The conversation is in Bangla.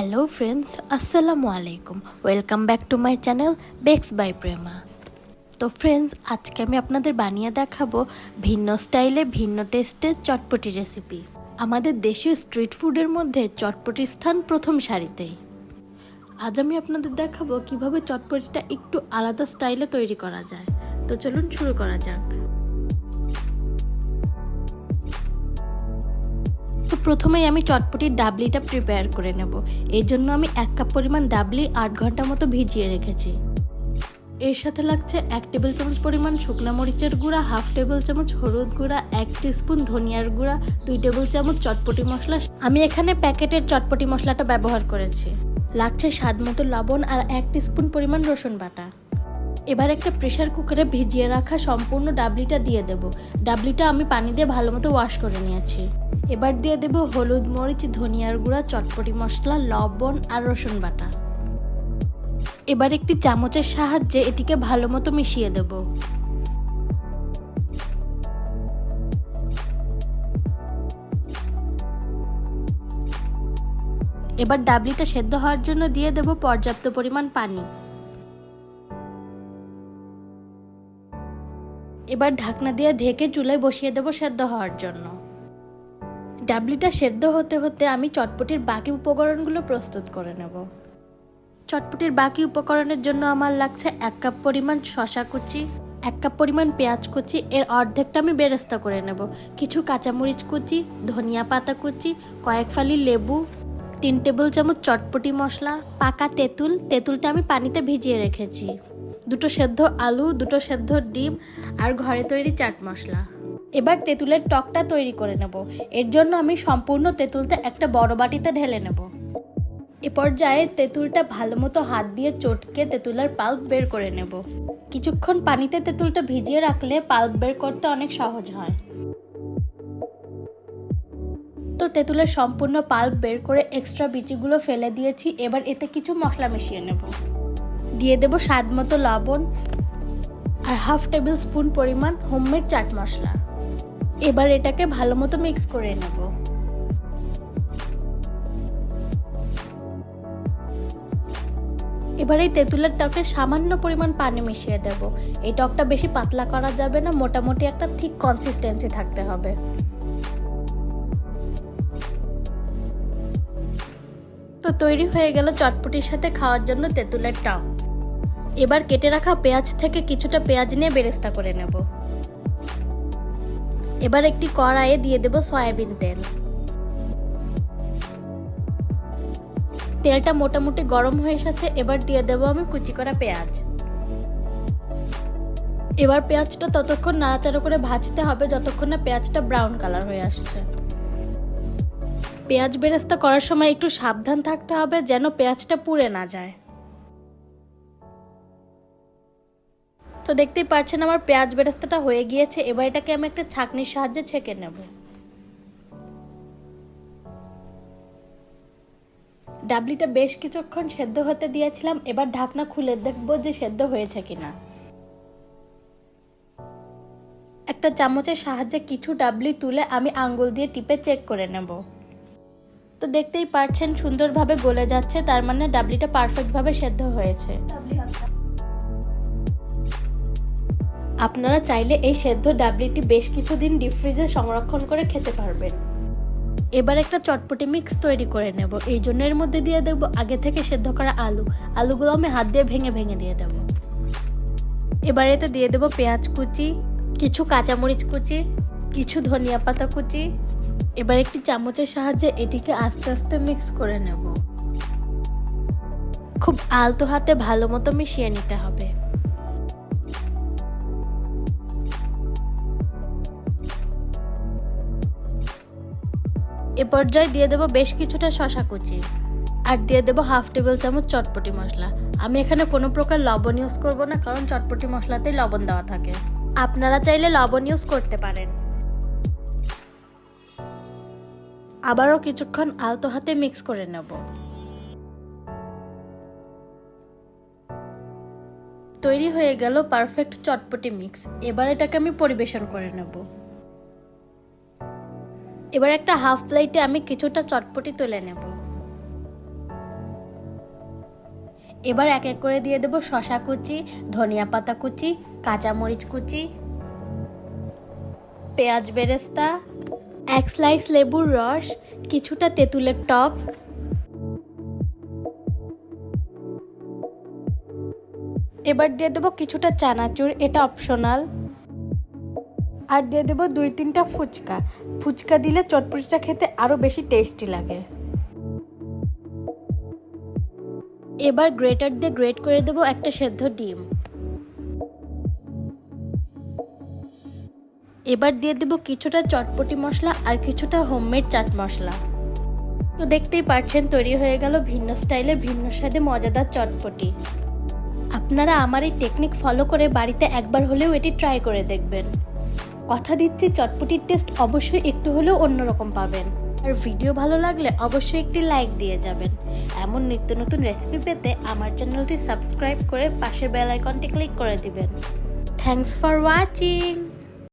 হ্যালো ফ্রেন্ডস, আসসালামু আলাইকুম। Welcome back to my channel bakes by Prema. তো ফ্রেন্ডস, আজকে আমি আপনাদের বানিয়ে দেখাবো ভিন্ন স্টাইলে ভিন্ন টেস্টের চটপটি রেসিপি। আমাদের দেশীয় স্ট্রিট ফুডের মধ্যে চটপটির স্থান প্রথম সারিতেই। আজ আমি আপনাদের দেখাবো কিভাবে চটপটিটা একটু আলাদা স্টাইলে তৈরি করা যায়। তো চলুন শুরু করা যাক। তো প্রথমেই আমি চটপটির ডাবলিটা প্রিপেয়ার করে নেব। এই জন্য আমি 1 কাপ পরিমাণ ডাবলি 8 ঘন্টা মতো ভিজিয়ে রেখেছি। এর সাথে লাগছে 1 টেবিল চামচ পরিমাণ শুকনো মরিচের গুঁড়া, 1/2 টেবিল চামচ হলুদ গুঁড়া, 1 টিস্পুন ধনিয়ার গুঁড়া, 2 টেবিল চামচ চটপটি মশলা। আমি এখানে প্যাকেটের চটপটি মশলাটা ব্যবহার করেছি। লাগছে স্বাদ মতো লবণ আর 1 টিস্পুন পরিমাণ রসুন বাটা। এবার একটা প্রেসার কুকারে ভিজিয়ে রাখা সম্পূর্ণ ডাবলিটা দিয়ে দেব। ডাবলিটা আমি পানি দিয়ে ভালো মতো ওয়াশ করে নিয়েছি। এবার দিয়ে দেব হলুদ, মরিচ, ধনিয়ার গুঁড়া, চটপটি মশলা, লবণ আর রসুন বাটা। এবার একটি চামচের সাহায্যে এটিকে ভালো মতো মিশিয়ে দেব। এবার ডাবলিটা সেদ্ধ হওয়ার জন্য দিয়ে দেব পর্যাপ্ত পরিমাণ পানি। এবার ঢাকনা দিয়ে ঢেকে চুলায় বসিয়ে দেব সেদ্ধ হওয়ার জন্য। ডাবলিটা সেদ্ধ হতে হতে আমি চটপটির বাকি উপকরণগুলো প্রস্তুত করে নেব। চটপটির বাকি উপকরণের জন্য আমার লাগছে 1 কাপ পরিমাণ শসা কুচি, 1 কাপ পরিমাণ পেঁয়াজ কুচি, এর অর্ধেকটা আমি বেরেস্তা করে নেব, কিছু কাঁচামরিচ কুচি, ধনিয়া পাতা কুচি, কয়েক ফালি লেবু, 3 টেবিল চামচ চটপটি মশলা, পাকা তেঁতুলটা আমি পানিতে ভিজিয়ে রেখেছি, 2টো সেদ্ধ আলু, 2টো সেদ্ধ ডিম আর ঘরে তৈরি চাট মশলা। এবার তেঁতুলের টকটা তৈরি করে নেব। এর জন্য আমি সম্পূর্ণ তেঁতুলটা একটা বড় বাটিতে ঢেলে নেব। এ পর্যায়ে তেঁতুলটা ভালো মতো হাত দিয়ে চটকে তেঁতুলের পাল্প বের করে নেব। কিছুক্ষণ পানিতে তেঁতুলটা ভিজিয়ে রাখলে পাল্প বের করতে অনেক সহজ হয়। তো তেঁতুলের সম্পূর্ণ পাল্প বের করে এক্সট্রা বিচিগুলো ফেলে দিয়েছি। এবার এতে কিছু মশলা মিশিয়ে নেব। দিয়ে দেব স্বাদ মতো লবণ আর 1/2 টেবিল স্পুন পরিমাণ হোমমেড চাট মশলা। এবার এটাকে ভালো মতো মিক্স করে নেব। এবার এই তেঁতুলের টকে সামান্য পরিমাণ পানি মিশিয়ে দেব। এই টকটা বেশি পাতলা করা যাবে না, মোটামুটি একটা থিক কনসিস্টেন্সি থাকতে হবে। তো তৈরি হয়ে গেল চটপটির সাথে খাওয়ার জন্য তেঁতুলের টক। এবার কেটে রাখা পেঁয়াজ থেকে কিছুটা পেঁয়াজ নিয়ে বেরেস্তা করে নেব। এবার একটি কড়াইয়ে দিয়ে দেব সয়াবিন তেল। তেলটা মোটামুটি গরম হয়ে এসেছে। এবার দিয়ে দেব আমি কুচি করা পেঁয়াজ। এবার পেঁয়াজটা ততক্ষণ নাড়াচাড়া করে ভাজতে হবে যতক্ষণ না পেঁয়াজটা ব্রাউন কালার হয়ে আসছে। পেঁয়াজ বেরেস্তা করার সময় একটু সাবধান থাকতে হবে যেন পেঁয়াজটা পুড়ে না যায়। তো দেখতেই পাচ্ছেন আমার পেঁয়াজ বেরেস্তাটা হয়ে গিয়েছে। এবার এটাকে আমি একটা ছাঁকনির সাহায্যে ছেঁকে নেব। ডাবলিটা বেশ কিছুক্ষণ সেদ্ধ হতে দিয়েছিলাম। এবার ঢাকনা খুলে দেখব যে সেদ্ধ হয়েছে কিনা। একটা চামচের সাহায্যে কিছু ডাবলি তুলে আমি আঙ্গুল দিয়ে টিপে চেক করে নেব। তো দেখতেই পাচ্ছেন সুন্দরভাবে গলে যাচ্ছে, তার মানে ডাবলিটা পারফেক্টভাবে সেদ্ধ হয়েছে। আপনারা চাইলে এই সেদ্ধ ডাবলিটি বেশ কিছুদিন ডিপ ফ্রিজে সংরক্ষণ করে খেতে পারবেন। এবার একটা চটপটি মিক্স তৈরি করে নেব। এই জন্য এর মধ্যে দিয়ে দেব আগে থেকে সেদ্ধ করা আলুগুলো আমি হাত দিয়ে ভেঙে ভেঙে দিয়ে দেব। এবার এতে দিয়ে দেব পেঁয়াজ কুচি, কিছু কাঁচামরিচ কুচি, কিছু ধনিয়া পাতা কুচি। এবার একটি চামচের সাহায্যে এটিকে আস্তে আস্তে মিক্স করে নেব। খুব আলতো হাতে ভালো মতো মিশিয়ে নিতে হবে। এ পর্যায়ে দিয়ে দেব বেশ কিছুটা শসা কুচি আর দিয়ে দেব 1/2 টেবিল চামচ চটপটি মশলা। আমি এখানে কোনো প্রকার লবণ ইউজ করব না, কারণ চটপটি মশলাতেই লবণ দেওয়া থাকে। আপনারা চাইলে লবণ ইউজ করতে পারেন। আবারও কিছুক্ষণ আলতো হাতে মিক্স করে নেব। তৈরি হয়ে গেল পারফেক্ট চটপটি মিক্স। এবার এটাকে আমি পরিবেশন করে নেব। এবার একটা হাফ প্লেটে আমি কিছুটা চটপটি তুলে নেব। এবার এক এক করে দিয়ে দেব শসা কুচি, ধনিয়া পাতা কুচি, কাঁচামরিচ কুচি, পেঁয়াজ বেরেস্তা, এক স্লাইস লেবুর রস, কিছুটা তেঁতুলের টক, এবার দিয়ে দেবো কিছুটা চানাচুর, এটা অপশনাল, আর দিয়ে দেবো 2-3টা ফুচকা। ফুচকা দিলে চটপটিটা খেতে আরও বেশি টেস্টি লাগে। এবার গ্রেটার দিয়ে গ্রেট করে দেবো একটা সেদ্ধ ডিম। এবার দিয়ে দেবো কিছুটা চটপটি মশলা আর কিছুটা হোমমেড চাট মশলা। তো দেখতেই পাচ্ছেন তৈরি হয়ে গেল ভিন্ন স্টাইলে ভিন্ন স্বাদে মজাদার চটপটি। আপনারা আমার এই টেকনিক ফলো করে বাড়িতে একবার হলেও এটি ট্রাই করে দেখবেন। কথা দিচ্ছি চটপটির টেস্ট অবশ্যই একটু হলেও অন্যরকম পাবেন। আর ভিডিও ভালো লাগলে অবশ্যই একটি লাইক দিয়ে যাবেন। এমন নিত্য নতুন রেসিপি পেতে আমার চ্যানেলটি সাবস্ক্রাইব করে পাশের বেল আইকনটি ক্লিক করে দিবেন। Thanks for watching.